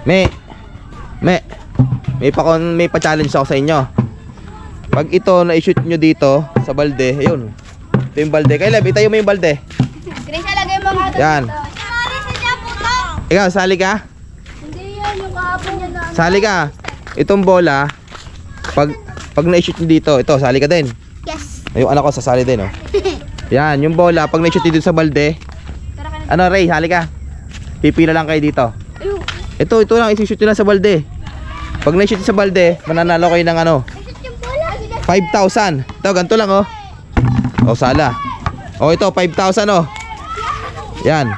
May pa-challenge ako sa inyo. Pag ito na-shoot nyo dito sa balde, ayun. Ito yung balde. Kaya Leb, itayo mo yung balde. Grace, lagay mo nga Yan. Ikaw, sali ka? Hindi yan, yung kahapon niya na. Sali ka. Itong bola, pag na-shoot nyo dito, ito, sali ka din. Yes. Yung anak ko, sasali din, oh. Yan, yung bola, pag na-shoot dito sa balde, ano, Ray, sali ka. Pipila lang kayo dito. Ito lang, isi-shoot nyo lang sa balde. Pag na-shoot sa balde, mananalo kayo ng ano, 5,000. Ito, ganito lang, oh. O, sala. O, ito, 5,000, oh. Yan.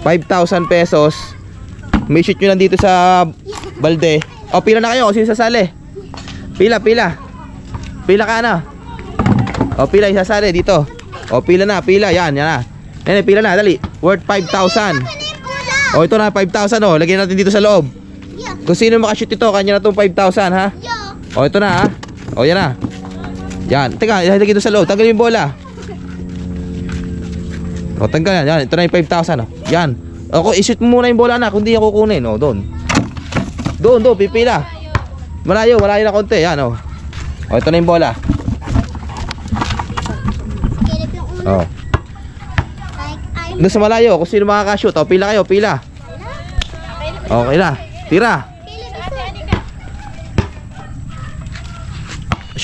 5,000 pesos. May shoot nyo lang dito sa balde. O, pila na kayo, o, sino sasali? Pila. Pila ka na. O, pila yung sasali dito. O, pila na, yan na. Yan, pila na, dali. Worth 5,000. O, ito na, 5,000, oh. Lagyan natin dito sa loob. Kung sino makashoot ito, kanya na itong 5,000, ha? O, ito na, ha? O, yan na. Yan. Teka, ilagay ito sa loob. Tanggalin yung bola. O, tanggal yan. Yan. Ito na yung 5,000. O. Yan. O, ishoot mo muna yung bola na. Kung di ako kukunin. O, doon. Doon. Pipila. Malayo na konti. Yan, o. O, ito na yung bola. O. Doon sa malayo. Kung sino makakashoot. O, pila kayo. Pila. Okay na. Tira.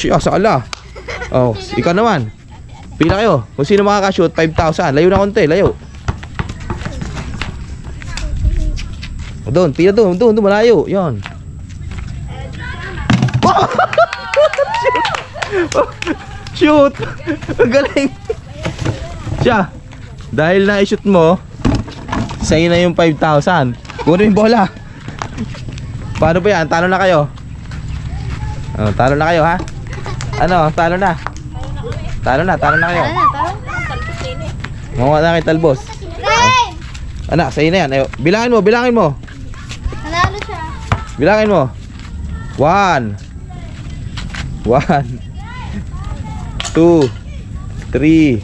Sala. Oh, ikaw naman. Pila kayo. Kung sino makakashoot, 5,000. Layo na konti, layo. Doon, pila doon, malayo. Yan. Shoot. Ang galing. Siya. Dahil na-shoot mo, sa'yo na yung 5,000. Kunin yung bola. Paano ba yan? Talo na kayo. Oh, talo na kayo, ha? Ano, talo na. Talo na kayo. Mawa na kayo talbos. Anak, sa'yo na yan. Ayo, bilangin mo. Nanalo siya. Bilangin mo. 1 2 3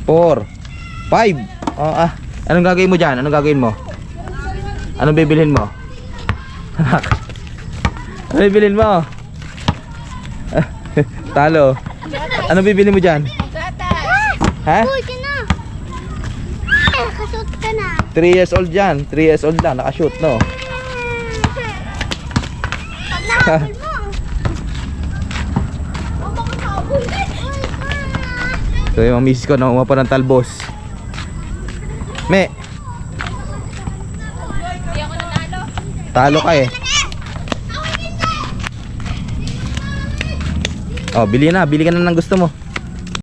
4 5. Oh, anong gagawin mo dyan? Anong bibilhin mo? Anak, ano bibilhin mo? Talo. Ano bibili mo dyan? Ha? Uy, ka na. Nakashoot ka na. 3 years old dyan. 3 years old lang. Nakashoot, no? Nakabul mo. Makakabul. So yung misis ko nakuha pa ng talbos. Talo ka eh. Oh, bili ka na ng gusto mo.